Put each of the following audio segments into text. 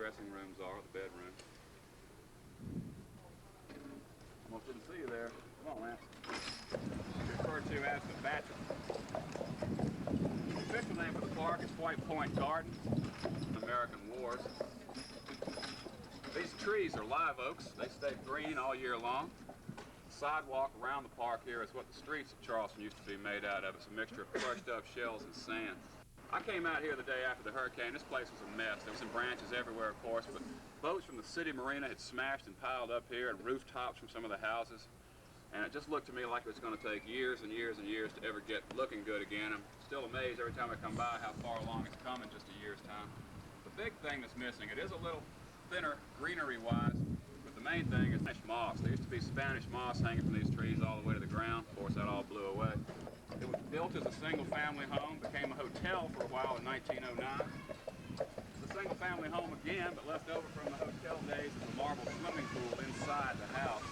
dressing rooms are, the bedrooms. Almost didn't see you there. Come on, Lance. Referred to as the Bachelor. The official name for the park is White Point Gardens, American Wars. These trees are live oaks. They stay green all year long. The sidewalk around the park here is what the streets of Charleston used to be made out of. It's a mixture of crushed up shells and sand. I came out here the day after the hurricane. This place was a mess. There were some branches everywhere, of course, but boats from the city marina had smashed and piled up here, and rooftops from some of the houses. And it just looked to me like it was going to take years and years and years to ever get looking good again. I'm still amazed every time I come by how far along it's come in just a year's time. The big thing that's missing, it is a little thinner greenery-wise, but the main thing is Spanish moss. There used to be Spanish moss hanging from these trees all the way to the ground. Of course, that all blew away. It was built as a single-family home, became a hotel for a while in 1909. It's a single-family home again, but left over from the hotel days is a marble swimming pool inside the house.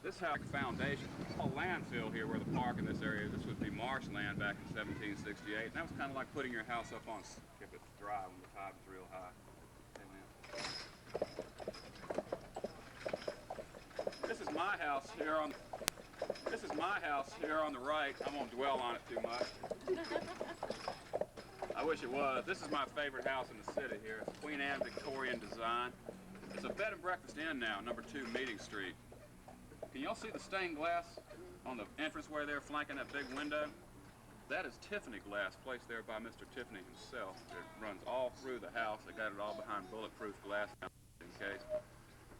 This house foundation, a landfill here where the park in this area, this would be marshland back in 1768, and that was kind of like putting your house up on if it's dry when the tide was real high. This is my house here on the right. I won't dwell on it too much. I wish it was. This is my favorite house in the city here. It's Queen Anne Victorian design. It's a bed and breakfast inn now, number 2 Meeting Street. Can y'all see the stained glass on the entranceway there flanking that big window? That is Tiffany glass placed there by Mr. Tiffany himself. It runs all through the house. They got it all behind bulletproof glass in case.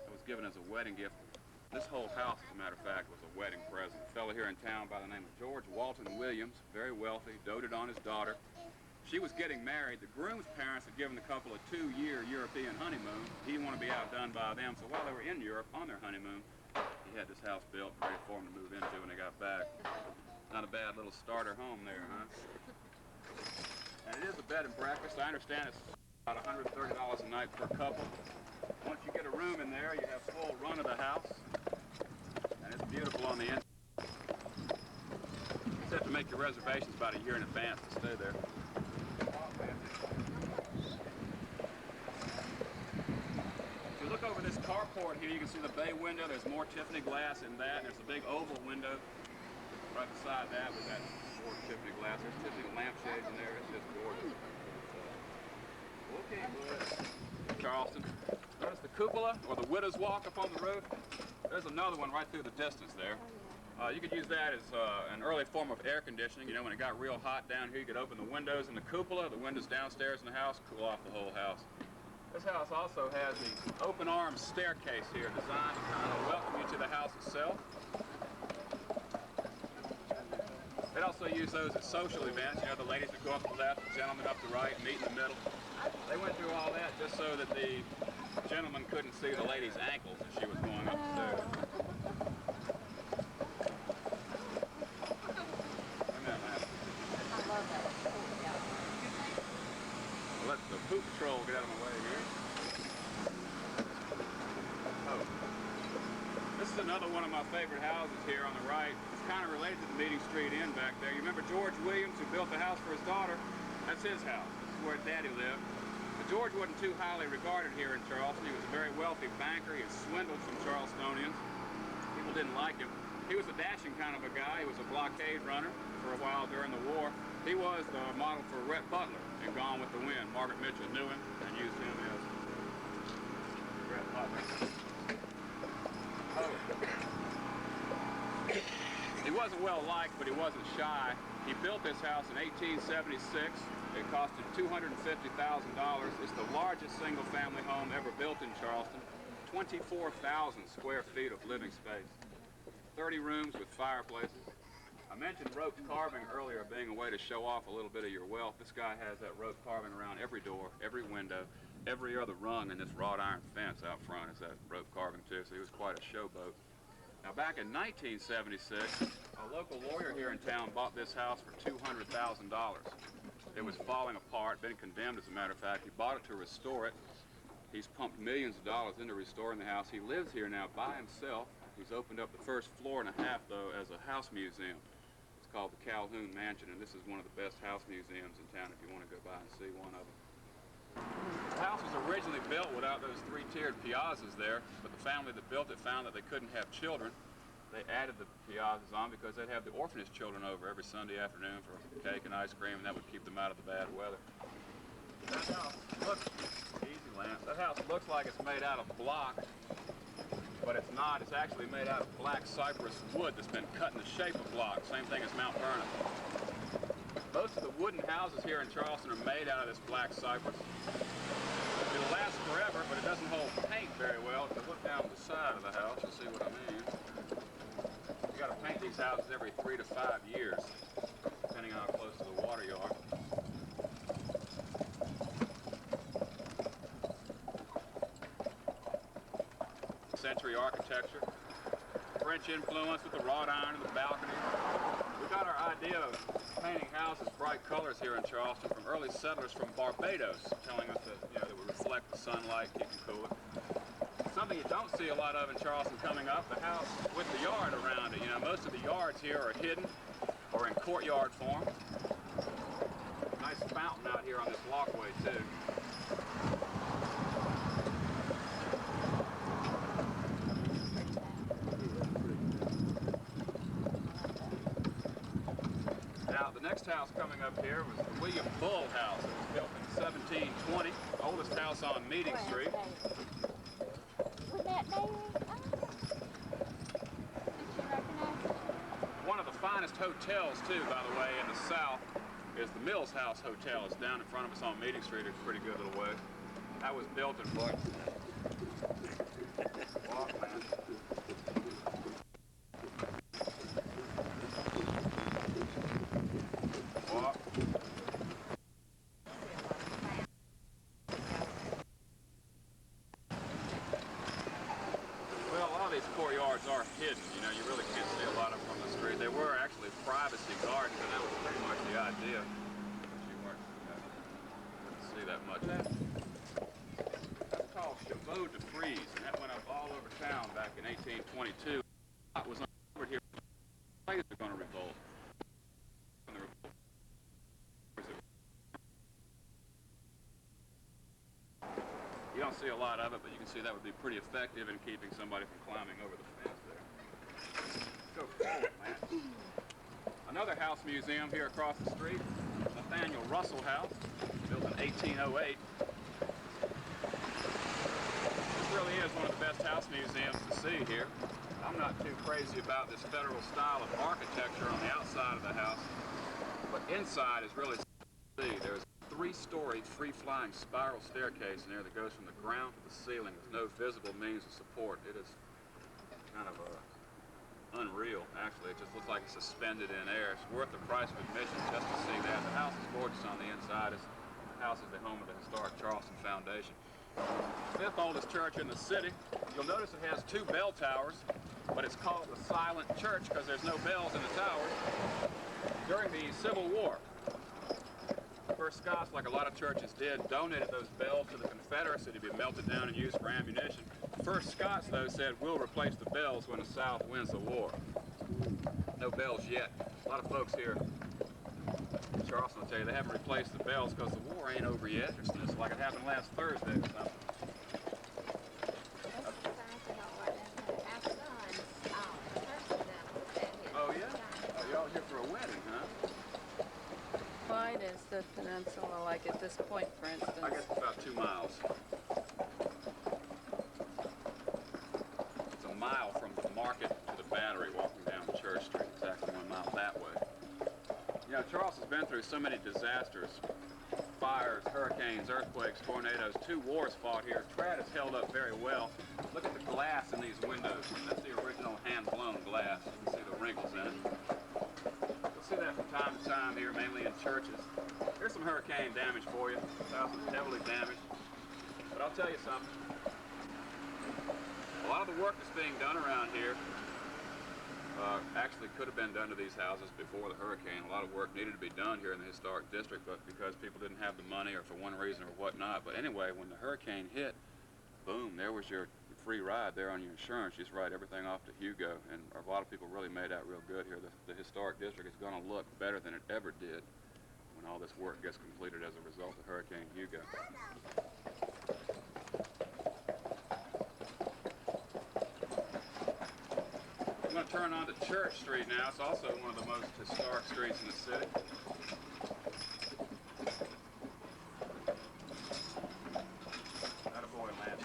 It was given as a wedding gift. This whole house, as a matter of fact, was a wedding present. A fellow here in town by the name of George Walton Williams, very wealthy, doted on his daughter. She was getting married. The groom's parents had given the couple a 2-year European honeymoon. He didn't want to be outdone by them, so while they were in Europe on their honeymoon, he had this house built, ready for him to move into when they got back. Not a bad little starter home there, huh? And it is a bed and breakfast. I understand it's about $130 a night per couple. Once you get a room in there, you have full run of the house. And it's beautiful on the inside. You just have to make your reservations about a year in advance to stay there. Look over this carport here, you can see the bay window. There's more Tiffany glass in that. And there's a big oval window right beside that with that more Tiffany glass. There's Tiffany lampshades in there. It's just gorgeous. Okay, Charleston. Notice the cupola or the widow's walk up on the roof. There's another one right through the distance there. You could use that as an early form of air conditioning. You know, when it got real hot down here, you could open the windows in the cupola, the windows downstairs in the house, cool off the whole house. This house also has the open arms staircase here, designed to kind of welcome you to the house itself. They'd also use those at social events. You know, the ladies would go up the left, the gentlemen up the right, meet in the middle. They went through all that just so that the gentleman couldn't see the lady's ankles as she was going up the stairs. Let the poop patrol get out of my way here. Oh. This is another one of my favorite houses here on the right. It's kind of related to the Meeting Street Inn back there. You remember George Williams, who built the house for his daughter? That's his house. This is where Daddy lived. But George wasn't too highly regarded here in Charleston. He was a very wealthy banker. He had swindled some Charlestonians. People didn't like him. He was a dashing kind of a guy. He was a blockade runner for a while during the war. He was the model for Rhett Butler in Gone with the Wind. Margaret Mitchell knew him and used him as Rhett Butler. Oh. He wasn't well liked, but he wasn't shy. He built this house in 1876. It cost him $250,000. It's the largest single-family home ever built in Charleston. 24,000 square feet of living space. 30 rooms with fireplaces. I mentioned rope carving earlier being a way to show off a little bit of your wealth. This guy has that rope carving around every door, every window, every other rung in this wrought iron fence out front is that rope carving too, so he was quite a showboat. Now back in 1976, a local lawyer here in town bought this house for $200,000. It was falling apart, been condemned as a matter of fact. He bought it to restore it. He's pumped millions of dollars into restoring the house. He lives here now by himself. He's opened up the first floor and a half, though, as a house museum. It's called the Calhoun Mansion, and this is one of the best house museums in town if you want to go by and see one of them. The house was originally built without those three-tiered piazzas there, but the family that built it found that they couldn't have children. They added the piazzas on because they'd have the orphanage children over every Sunday afternoon for cake and ice cream, and that would keep them out of the bad weather. That house looks, easy, Lance, that house looks like it's made out of block, but it's not. It's actually made out of black cypress wood that's been cut in the shape of block. Same thing as Mount Vernon. Most of the wooden houses here in Charleston are made out of this black cypress. It'll last forever, but it doesn't hold paint very well. If you look down the side of the house, you'll see what I mean. You got to paint these houses every 3 to 5 years, depending on how close to the water you are. Century architecture, French influence with the wrought iron and the balcony. We got our idea of painting houses bright colors here in Charleston from early settlers from Barbados, telling us that, you know, that would reflect the sunlight, keep them cooler. Something you don't see a lot of in Charleston coming up, the house with the yard around it. You know, most of the yards here are hidden or in courtyard form. Nice fountain out here on this walkway too. The next house coming up here was the William Bull House. It was built in 1720, oldest house on Meeting Street. Was that there? Oh. Did you recognize it? One of the finest hotels, too, by the way, in the South is the Mills House Hotel. It's down in front of us on Meeting Street. It's a pretty good little way. That was built in what? Walk, man. Courtyards are hidden, you know, you really can't see a lot of them from the street. They were actually privacy gardens, and that was pretty much the idea. But you wouldn't see that much. That's called Chevaux de Frise, and that went up all over town back in 1822. It was uncovered here. Slaves are going to revolt. You don't see a lot of it, but you can see that would be pretty effective in keeping somebody from climbing over the fence there. Go forward, man. Another house museum here across the street, Nathaniel Russell House, built in 1808. This really is one of the best house museums to see here. I'm not too crazy about this federal style of architecture on the outside of the house, but inside is really see. There's a 3-story free-flying spiral staircase in there that goes from the ground to the ceiling with no visible means of support. It is kind of unreal, actually. It just looks like it's suspended in air. It's worth the price of admission just to see that. The house is gorgeous on the inside. The house is the home of the historic Charleston Foundation. 5th oldest church in the city. You'll notice it has 2 bell towers, but it's called the Silent Church because there's no bells in the towers. During the Civil War, First Scots, like a lot of churches did, donated those bells to the Confederacy to be melted down and used for ammunition. First Scots, though, said, we'll replace the bells when the South wins the war. No bells yet. A lot of folks here in Charleston will tell you they haven't replaced the bells because the war ain't over yet. It's like it happened last Thursday or something. Oh, yeah? Oh, y'all here for a wedding, huh? Wide is the peninsula, like at this point, for instance? I guess it's about 2 miles. It's a mile from the market to the Battery walking down Church Street, exactly 1 mile that way. You know, Charleston's been through so many disasters. Fires, hurricanes, earthquakes, tornadoes, 2 wars fought here. Trad has held up very well. Look at the glass in these windows. That's the original hand-blown glass. You can see the wrinkles in it. See that from time to time here, mainly in churches. Here's some hurricane damage for you. The house is heavily damaged. But I'll tell you something. A lot of the work that's being done around here actually could have been done to these houses before the hurricane. A lot of work needed to be done here in the historic district, but because people didn't have the money or for one reason or whatnot. But anyway, when the hurricane hit, boom, there was your free ride there on your insurance. You just write everything off to Hugo, and a lot of people really made out real good here. The historic district is going to look better than it ever did when all this work gets completed as a result of Hurricane Hugo. I'm going to turn on to Church Street now. It's also one of the most historic streets in the city. Attaboy, Lance.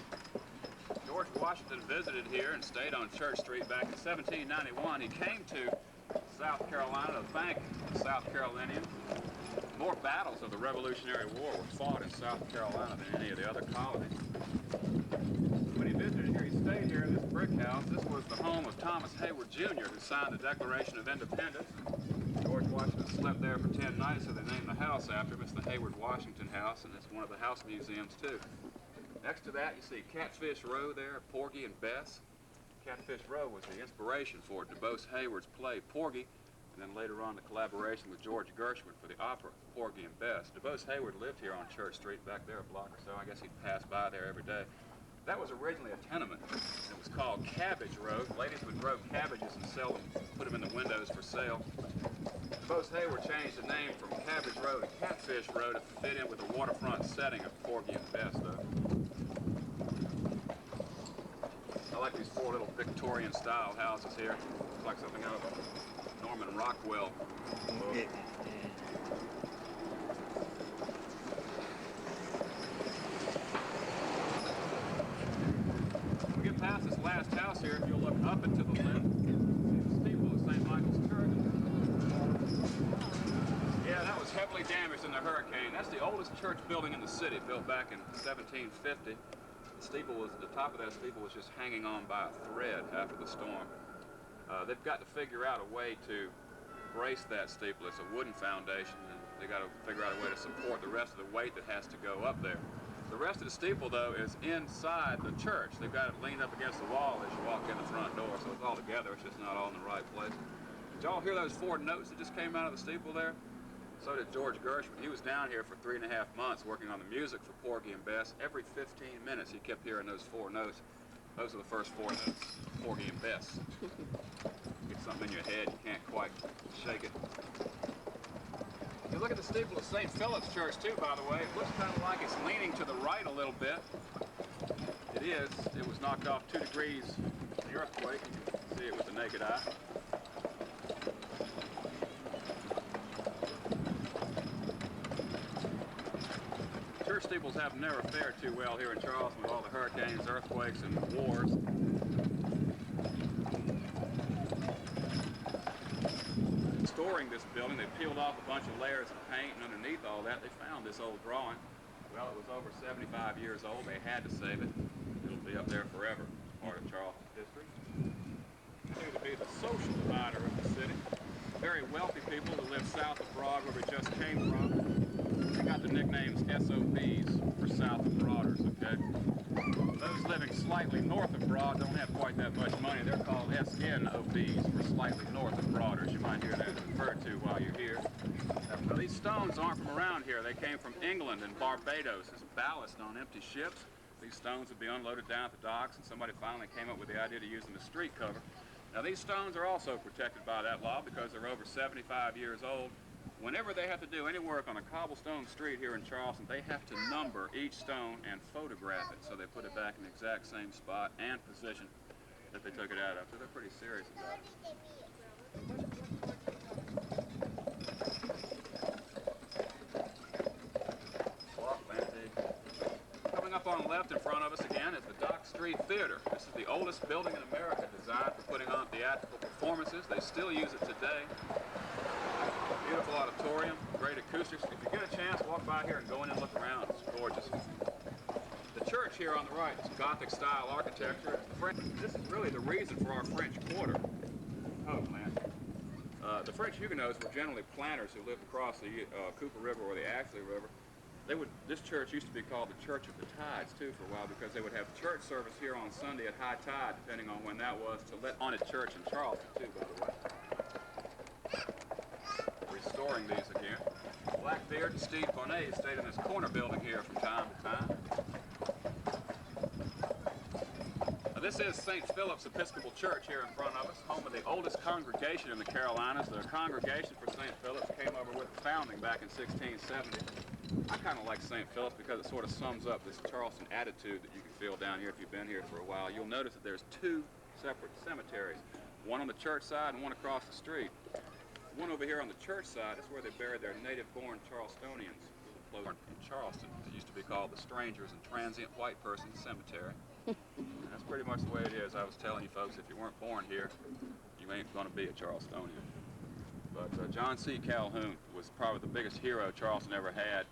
George Washington visited here and stayed on Church Street back in 1791. He came to South Carolina to thank the South Carolinians. More battles of the Revolutionary War were fought in South Carolina than any of the other colonies. When he visited here, he stayed here in this brick house. This was the home of Thomas Heyward, Jr., who signed the Declaration of Independence. George Washington slept there for 10 nights, so they named the house after him. It's the Heyward Washington House, and it's one of the house museums, too. Next to that, you see Catfish Row there, Porgy and Bess. Catfish Row was the inspiration for DuBose Heyward's play Porgy, and then later on the collaboration with George Gershwin for the opera Porgy and Bess. DuBose Heyward lived here on Church Street, back there a block or so. I guess he'd pass by there every day. That was originally a tenement. It was called Cabbage Road. Ladies would grow cabbages and sell them, put them in the windows for sale. DuBose Heyward changed the name from Cabbage Road to Catfish Road to fit in with the waterfront setting of Porgy and Bess, though. I like these four little Victorian-style houses here. Looks like something out of a Norman Rockwell book. We get past this last house here, if you'll look up and to the left, the steeple of St. Michael's Church. Yeah, that was heavily damaged in the hurricane. That's the oldest church building in the city, built back in 1750. The top of that steeple was just hanging on by a thread after the storm. They've got to figure out a way to brace that steeple. It's a wooden foundation, and they got to figure out a way to support the rest of the weight that has to go up there. The rest of the steeple, though, is inside the church. They've got it leaned up against the wall as you walk in the front door, so it's all together. It's just not all in the right place. Did y'all hear those four notes that just came out of the steeple there? So did George Gershwin. He was down here for 3.5 months working on the music for Porgy and Bess. Every 15 minutes he kept hearing those four notes. Those are the first four notes, Porgy and Bess. Get something in your head, you can't quite shake it. You look at the steeple of St. Philip's Church too, by the way. It looks kind of like it's leaning to the right a little bit. It is. It was knocked off 2 degrees in the earthquake. You can see it with the naked eye. Church steeples have never fared too well here in Charleston with all the hurricanes, earthquakes, and wars. Storing this building, they peeled off a bunch of layers of paint, and underneath all that, they found this old drawing. Well, it was over 75 years old. They had to save it. It'll be up there forever, part of Charleston history. Continues to be the social divider of the city. Very wealthy people who live south of Broad, where we just came from. They got the nicknames SOBs for South of Broaders, okay? Those living slightly north of Broad don't have quite that much money. They're called SNOBs for slightly north of Broaders. You might hear that referred to while you're here. Now, these stones aren't from around here. They came from England and Barbados as ballast on empty ships. These stones would be unloaded down at the docks, and somebody finally came up with the idea to use them as street cover. Now, these stones are also protected by that law because they're over 75 years old. Whenever they have to do any work on a cobblestone street here in Charleston, they have to number each stone and photograph it so they put it back in the exact same spot and position that they took it out of. So they're pretty serious about it. Coming up on the left in front of us again is the Dock Street Theater. This is the oldest building in America designed for putting on theatrical performances. They still use it today. Beautiful auditorium, great acoustics. If you get a chance, walk by here and go in and look around. It's gorgeous. The church here on the right is Gothic style architecture. This is really the reason for our French Quarter. Oh, man. The French Huguenots were generally planters who lived across the Cooper River or the Ashley River. This church used to be called the Church of the Tides, too, for a while, because they would have church service here on Sunday at high tide, depending on when that was, to let on a church in Charleston, too, by the way. Restoring these again. Blackbeard and Steve Bonet stayed in this corner building here from time to time. This is St. Philip's Episcopal Church here in front of us, home of the oldest congregation in the Carolinas. The congregation for St. Philip's came over with the founding back in 1670. I kind of like St. Philip's because it sort of sums up this Charleston attitude that you can feel down here if you've been here for a while. You'll notice that there's two separate cemeteries, one on the church side and one across the street. The one over here on the church side is where they buried their native-born Charlestonians who were in Charleston. It used to be called the Strangers and Transient White Persons Cemetery. And that's pretty much the way it is. I was telling you folks, if you weren't born here, you ain't going to be a Charlestonian. But John C. Calhoun was probably the biggest hero Charleston ever had.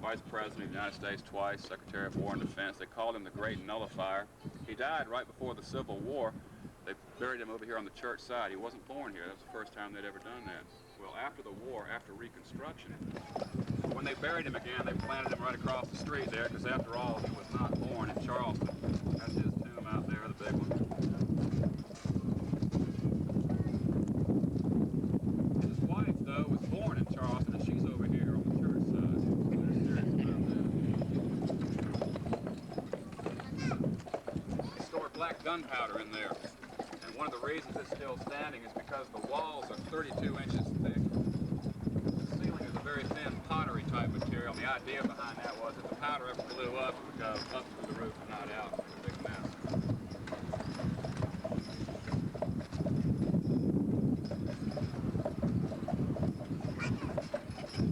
Vice President of the United States twice, Secretary of War and Defense. They called him the Great Nullifier. He died right before the Civil War. They buried him over here on the church side. He wasn't born here. That was the first time they'd ever done that. Well, after the war, after Reconstruction, when they buried him again, they planted him right across the street there, because after all, he was not born in Charleston. That's his tomb out there, the big one. His wife, though, was born in Charleston, and she's over here on the church side. She was very serious about that. They stored black gunpowder in there. And one of the reasons it's still standing is because the walls are 32 inches thick. The ceiling is a very thin pottery type material. And the idea behind that was if the powder ever blew up, it would go up through the roof and not out. It was a big mess.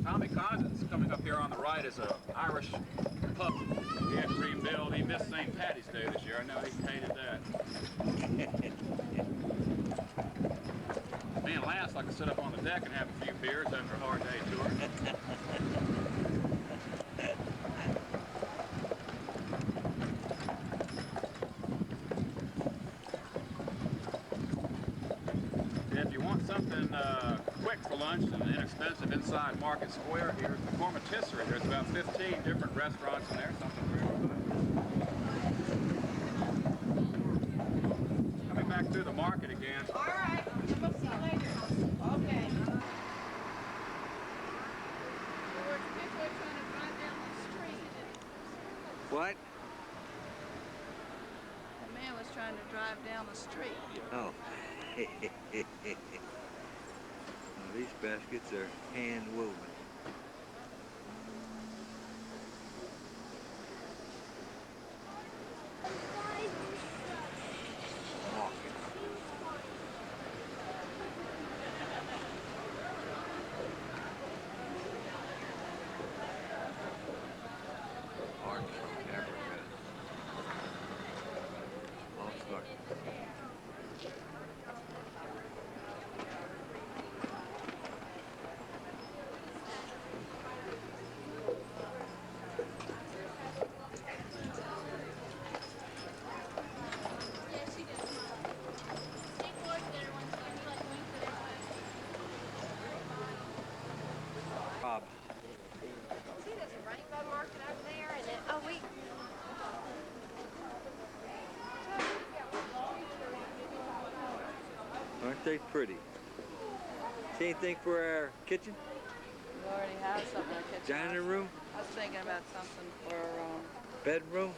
Tommy Condon's coming up here on the right is an Irish pup. He had to rebuild. He missed St. Patty's Day this year. I know he hated that. Me and Lance like to sit up on the deck and have a few beers after a hard day tour. If you want something quick for lunch and inexpensive inside Market Square, here's the Cormatisserie. There's about 15 different restaurants in there, something real good. Coming back through the market again. All right, we'll see you later. Okay. What? The man was trying to drive down the street. Oh. Well, these baskets are hand woven. Art from Africa. Lost art. Rob. See, there's a rainbow market over there, and then, oh, we. Aren't they pretty? See anything for our kitchen? We already have something in the kitchen. Dining room? I was thinking about something for Bedroom?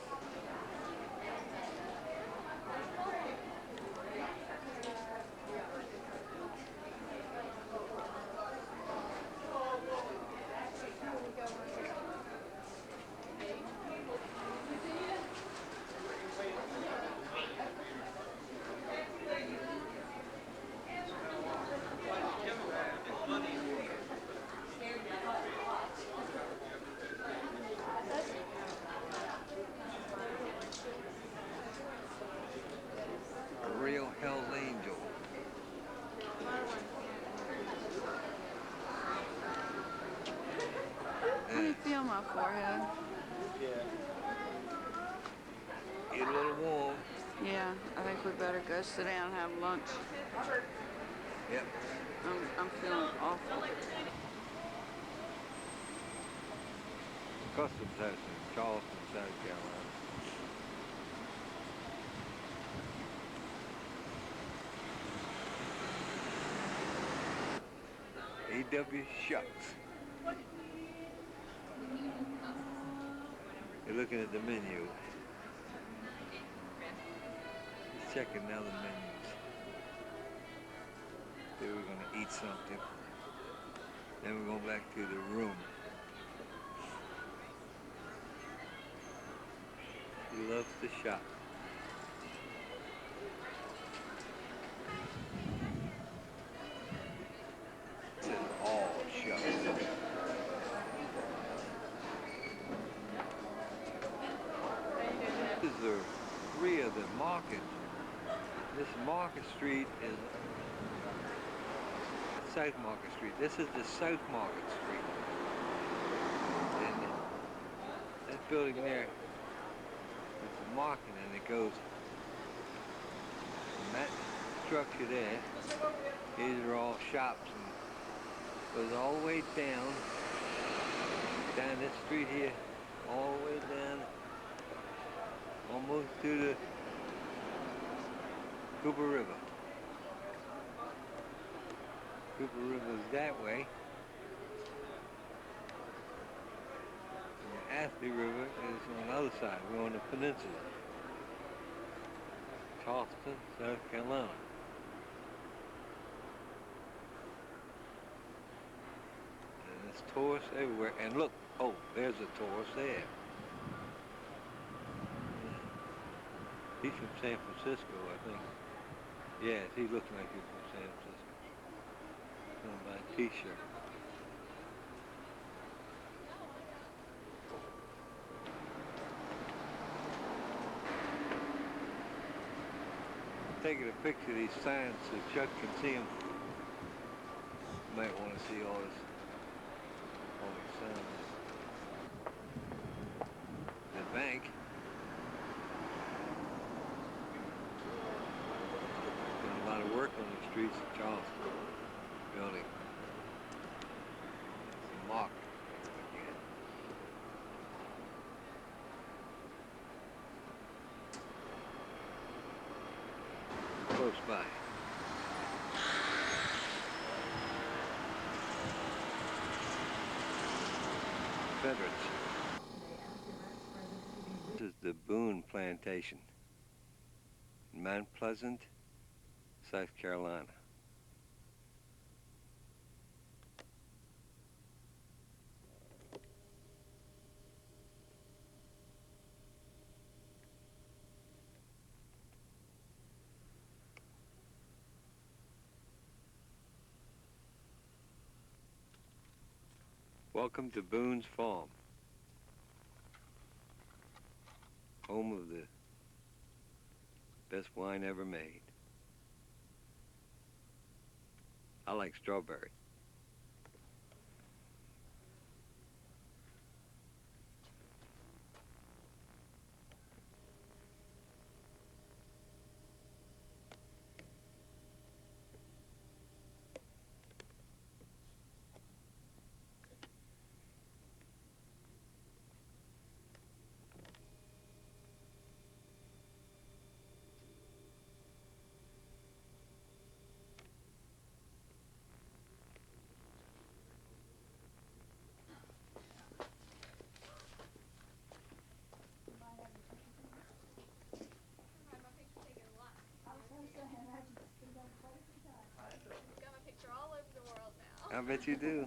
A real Hell's Angel. How do you feel my forehead? Get a little warm. Yeah, I think we better go sit down and have lunch. Yep. I'm feeling awful. Customs House in Charleston, South Carolina. A.W. Shucks. You're looking at the menu. checking other menus. Then we're gonna eat something. Then we're going back to the room. He loves to shop. It says all shops. This is the three of the market. This Market Street is South Market Street. This is the South Market Street. And that building there is the market, and it goes from that structure there. These are all shops, and goes all the way down this street here, all the way down, almost to the Cooper River. Cooper River is that way. And the Athley River is on the other side. We're on the peninsula. Charleston, South Carolina. And there's tourists everywhere. And look, oh, there's a tourist there. He's from San Francisco, I think. Yes, he looks like he's from San Francisco. Gonna buy a t-shirt. Taking a picture of these signs so Chuck can see them. Might want to see all these signs. The bank. Doing a lot of work on the streets of Charleston. Building. It's a market again. Close by. Confederates. This is the Boone Plantation in Mount Pleasant, South Carolina. Welcome to Boone's Farm, home of the best wine ever made. I like strawberry. I bet you do.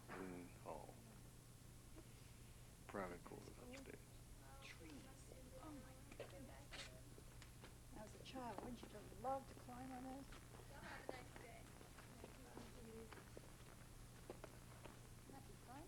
Boone Hall. Private quarters upstairs. As a child, wouldn't you just love to climb on those? That'd be fun.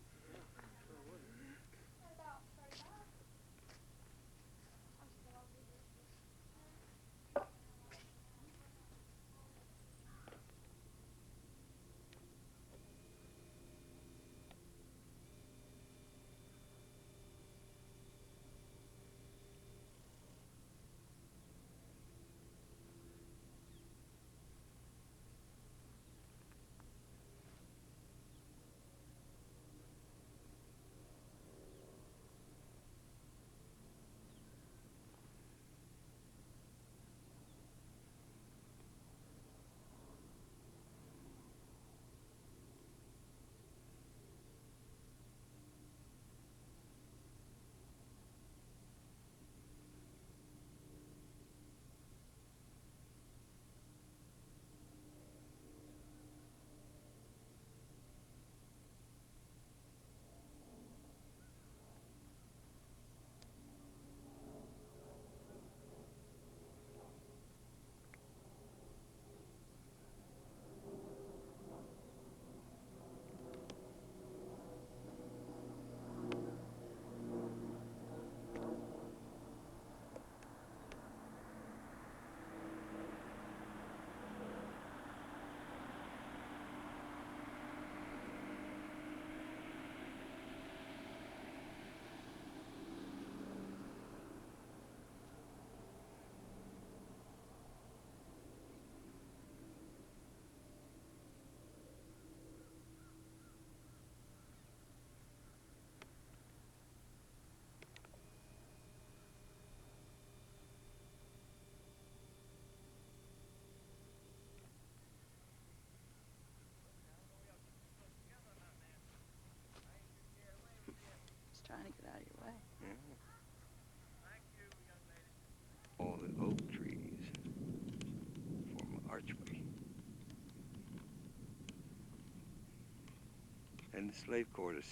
the slave quarters.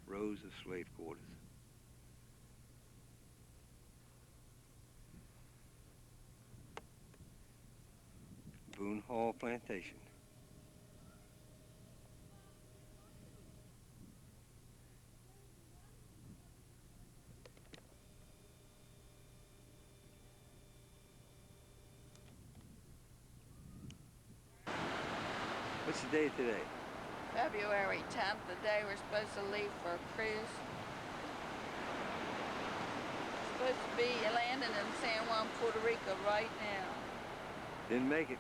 Rows of slave quarters. Boone Hall Plantation. What's the day today? February 10th, the day we're supposed to leave for a cruise. Supposed to be landing in San Juan, Puerto Rico right now. Didn't make it.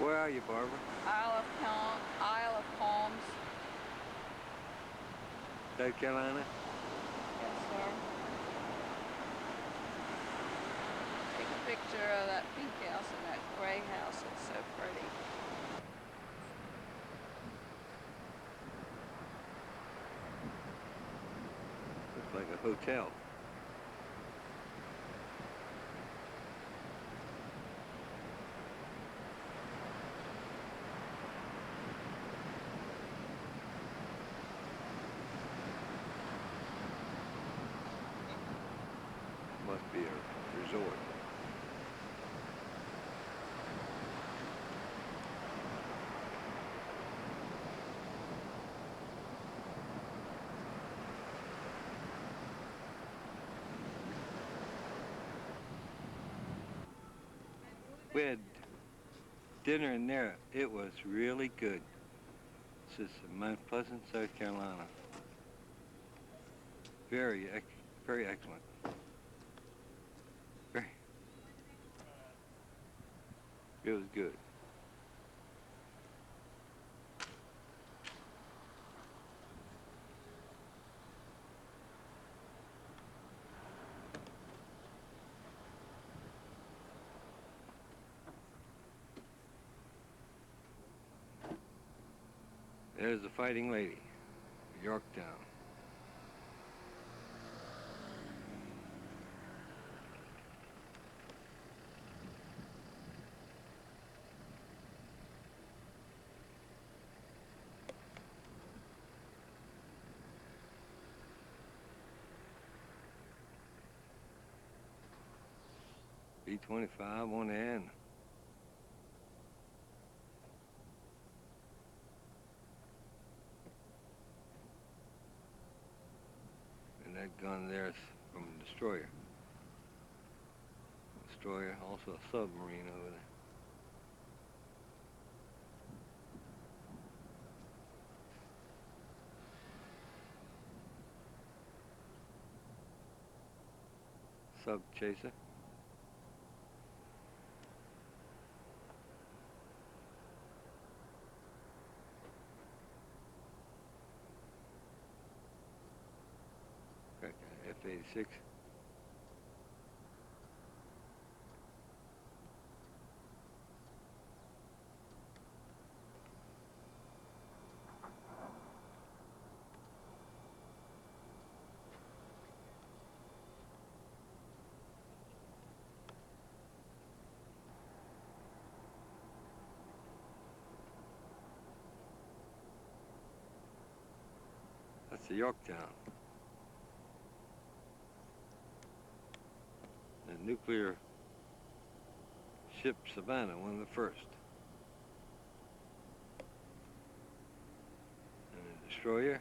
Where are you, Barbara? Isle of Palms. South Carolina? Yes, sir. Take a picture of that pink house and that gray house. It's so pretty. Looks like a hotel. Must be a resort. We had dinner in there. It was really good. This is Mount Pleasant, South Carolina. Very excellent. It was good. There's the Fighting Lady, Yorktown. B-25 on the end. And that gun there is from a destroyer. Destroyer, also a submarine over there. Sub chaser. F-86. That's the Yorktown. The nuclear ship Savannah, one of the first. And the destroyer.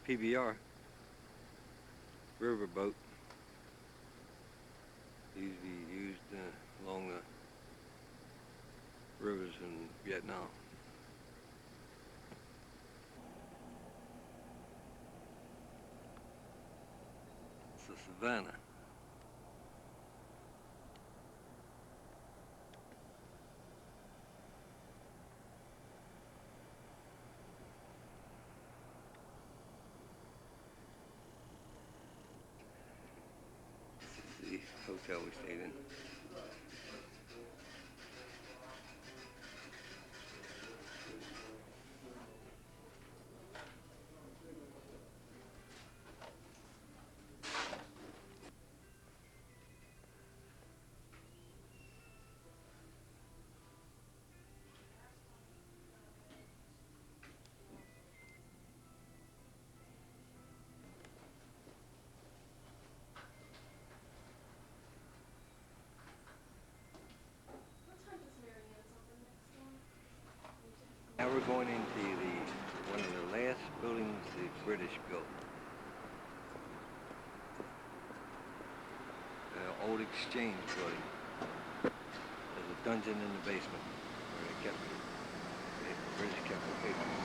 PBR riverboat. Usually used along the rivers in Vietnam. It's the Savannah. The hotel we stayed in. Now we're going into one of the last buildings the British built. The old exchange building. There's a dungeon in the basement where the British kept the papers.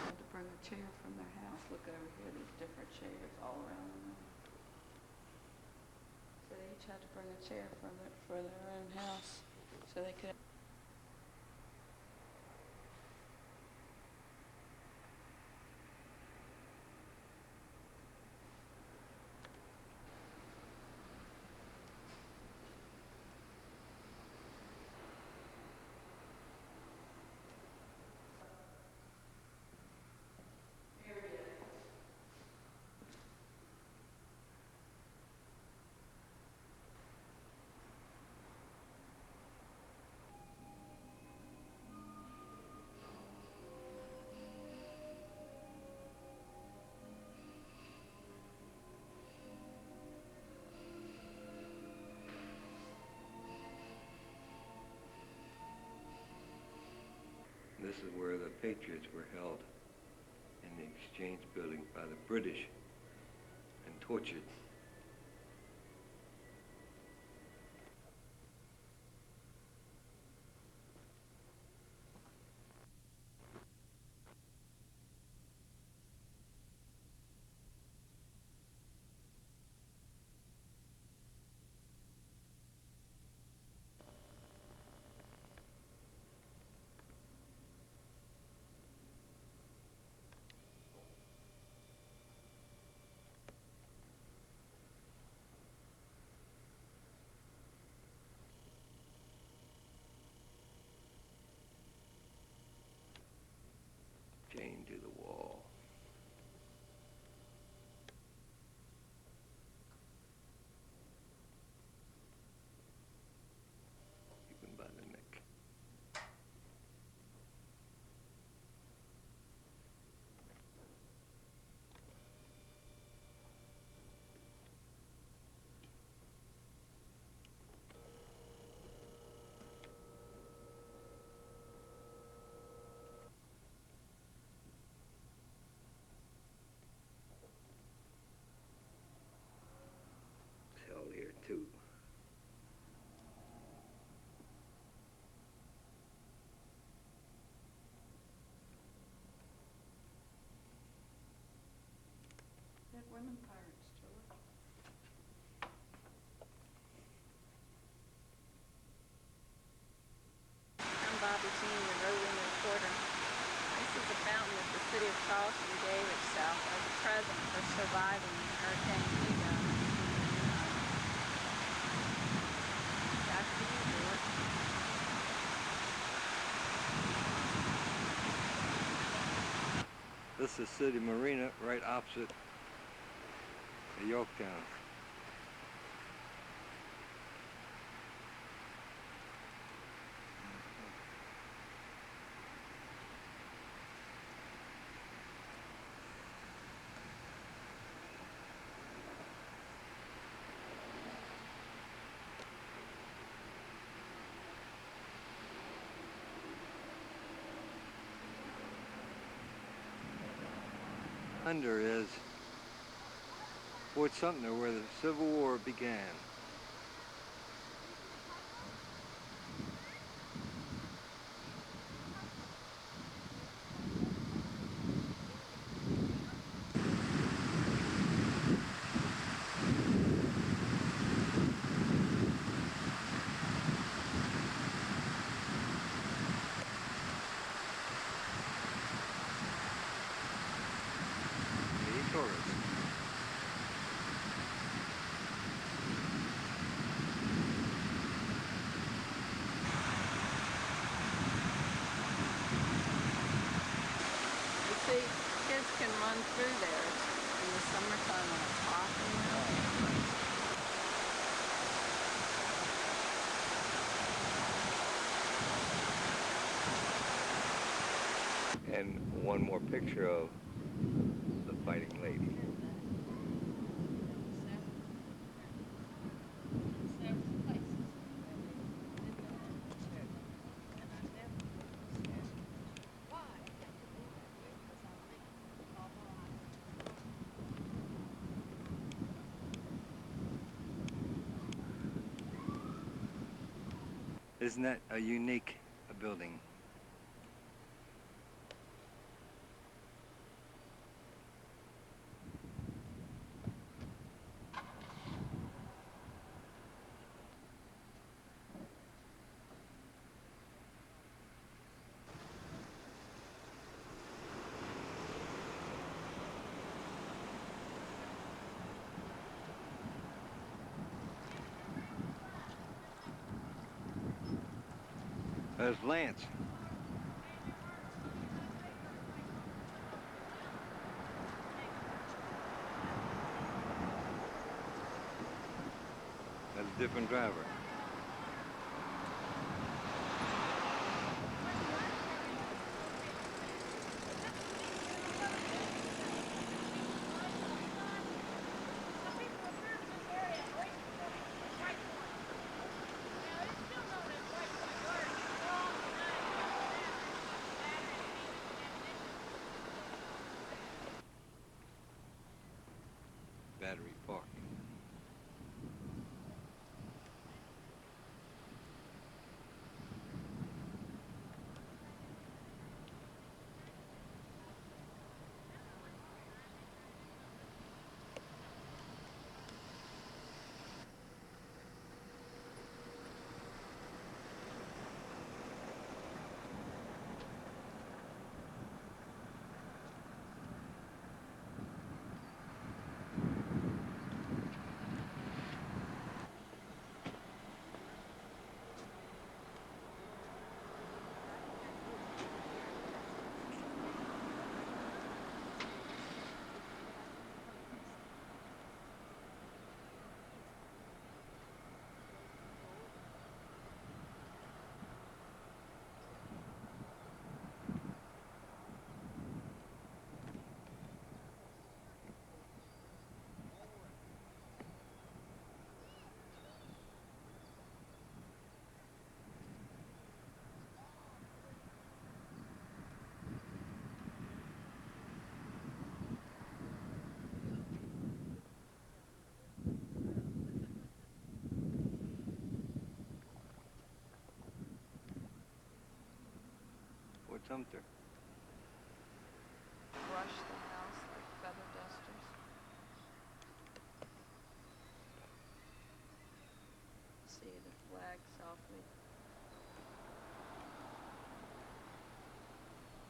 To bring a chair from their house. Look over here, there's different chairs all around the room. So they each had to bring a chair for their own house so they could. This is where the Patriots were held in the exchange building by the British and tortured. Chained to the wall. Keep him by the neck. Hell here too. They had women pirates, George. I'm Bobby Jean, the roving reporter. This is a fountain that the city of Charleston gave itself as a present for surviving Hurricane Hugo. Back to you, George. This is City Marina right opposite the Yorktown. under is Fort Sumter, where the Civil War began. The tourists. You see, kids can run through there in the summertime when it's hot And one more picture of the fighting lady. Isn't that a unique building? There's Lance. That's a different driver. Battery parking. Fort Sumter. brush the house like feather dusters. See the flag softly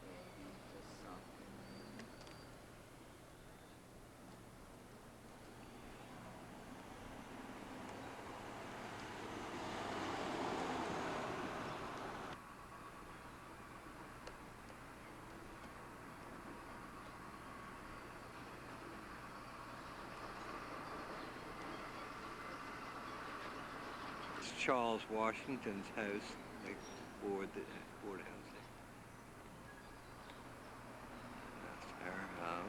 waving just softly. It's Charles Washington's house, like the courthouse. That's our house.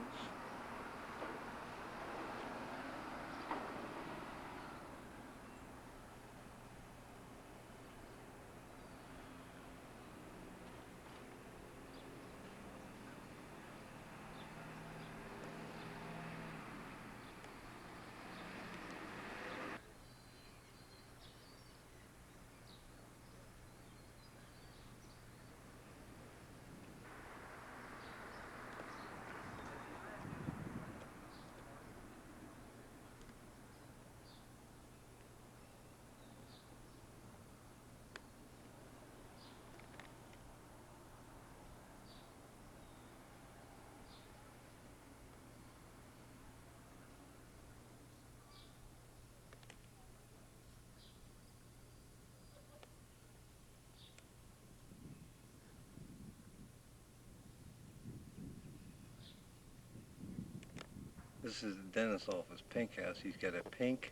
This is the dentist's office, Pink House. He's got a pink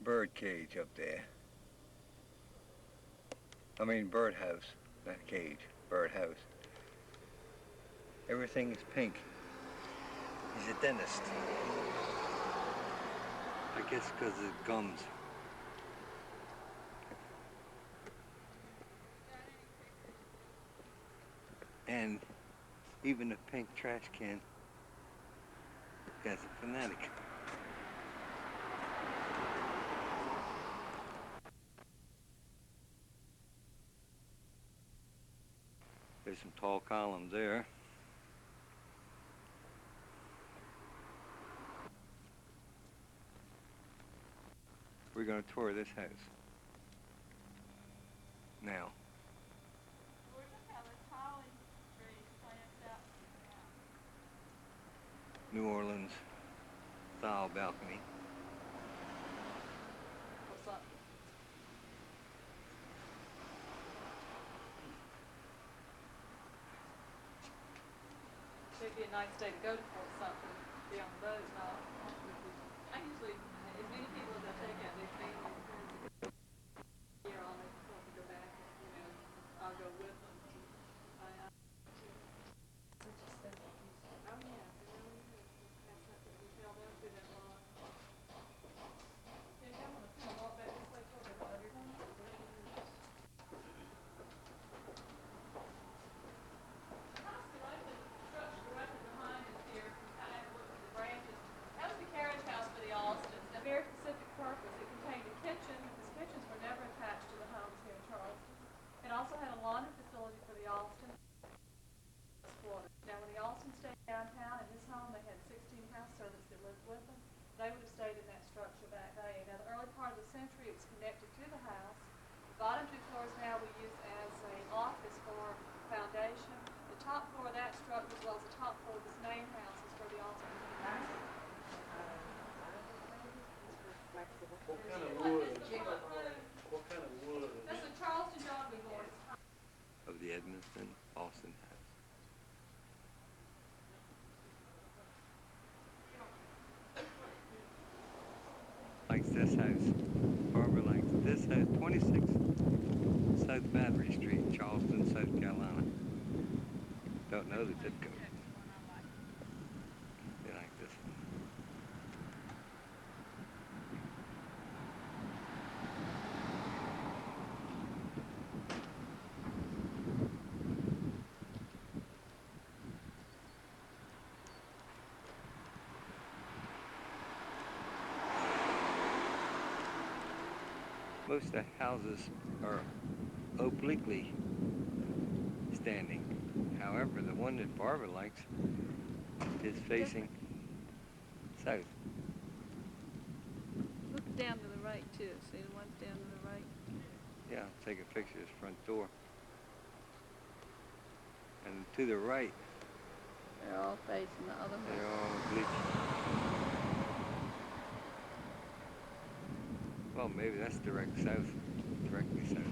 bird cage up there. I mean bird house, not cage, bird house. Everything is pink. He's a dentist. I guess because of the gums. And even the pink trash can, guy's a fanatic. There's some tall columns there. We're going to tour this house now. New Orleans style balcony. What's up? It'd be a nice day to go to Fort Sumter, be on the boat and all. I usually, as many people as I take out, they family and friends here on it, before we go back, you know, I'll go with them. Oh yeah, that's not that we held up to that long. Yeah, I'm gonna come walk back this way toward the road. Very specific purpose. It contained a kitchen, because kitchens were never attached to the homes here in Charleston. It also had a laundry facility for the Alston quarters. Now, when the Alston stayed downtown in his home, they had 16 house servants that lived with them. They would have stayed in that structure back then. Now, the early part of the century, it was connected to the house. The bottom two floors now we use as an office for foundation. The top floor of that structure, as well as the top floor of this main house, is for the Alston. What kind of wood? What kind of wood? That's a Charleston dogwood board. Of the Edmonton Austin house. Likes this house. Barbara likes this house, 26 South Battery Street, Charleston, South Carolina. Don't know the zip code. They like this one. Most of the houses are obliquely standing. However, the one that Barbara likes is facing south. Look down to the right, too. See the ones down to the right? Yeah, take a picture of this front door. And to the right, They're all facing the other way. they're all oblique. Well, maybe that's direct south, directly south.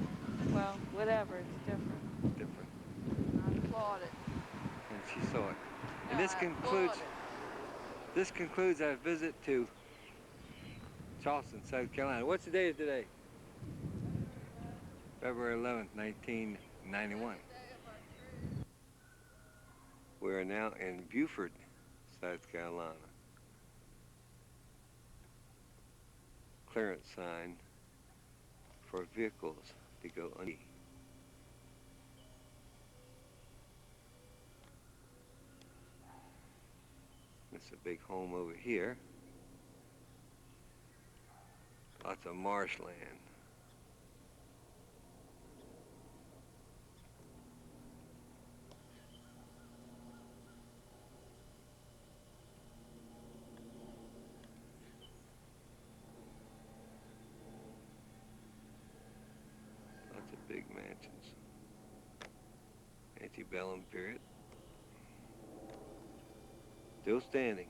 Well, whatever, it's different. Different. I applaud it. And she saw it. And No, this I concludes applaud it. this concludes our visit to Charleston, South Carolina. What's the date today? February 11th, 1991. We are now in Beaufort, South Carolina. Clearance sign for vehicles to go under. It's a big home over here. Lots of marshland. Lots of big mansions. Antebellum period. Still standing.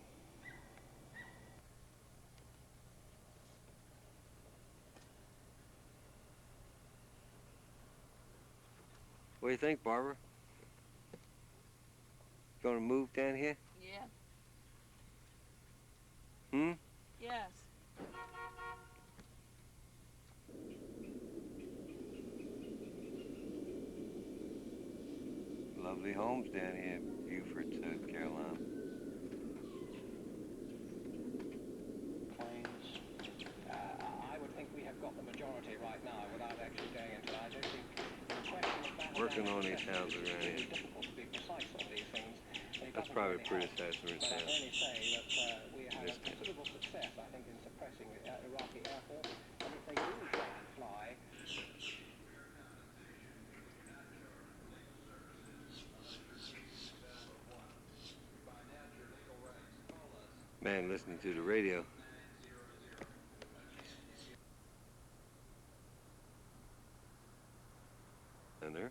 What do you think, Barbara? Gonna move down here? Yeah. lovely homes down here in Beaufort, South Carolina. Claims. I would think we have got the majority right now without actually going into it. I don't think the question of that Working on these houses around it's here. difficult to be precise on these things. It That's doesn't probably really pretty help. assessment. But I can only say that we have This had considerable success, I think, in suppressing Iraqi Air Force. And if they do try and fly, Man, listening to the radio. And there.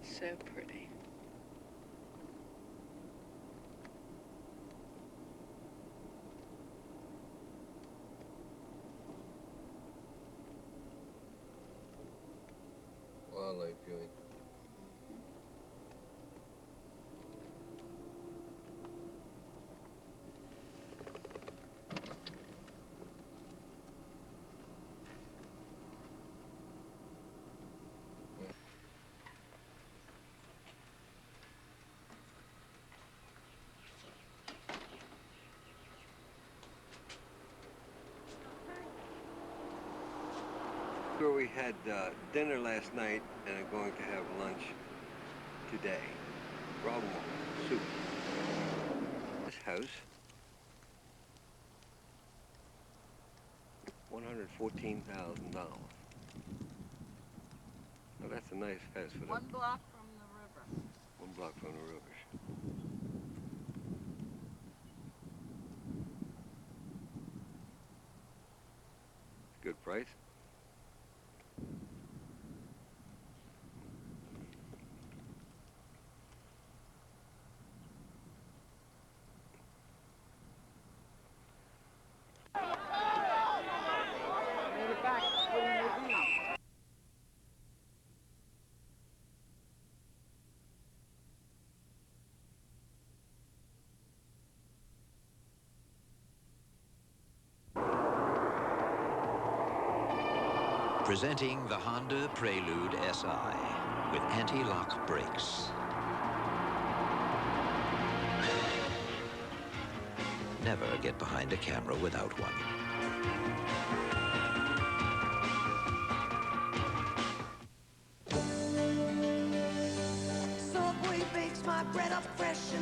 It's so pretty. Wildlife viewing. Where we had dinner last night and are going to have lunch today. Ramen soup. This house, $114,000. Well, that's a nice house for One them. block from the river. 1 block from the river. Good price. Made it back swinging again. Presenting the Honda Prelude SI with anti-lock brakes. Never get behind a camera without one. Subway bakes my bread up fresh and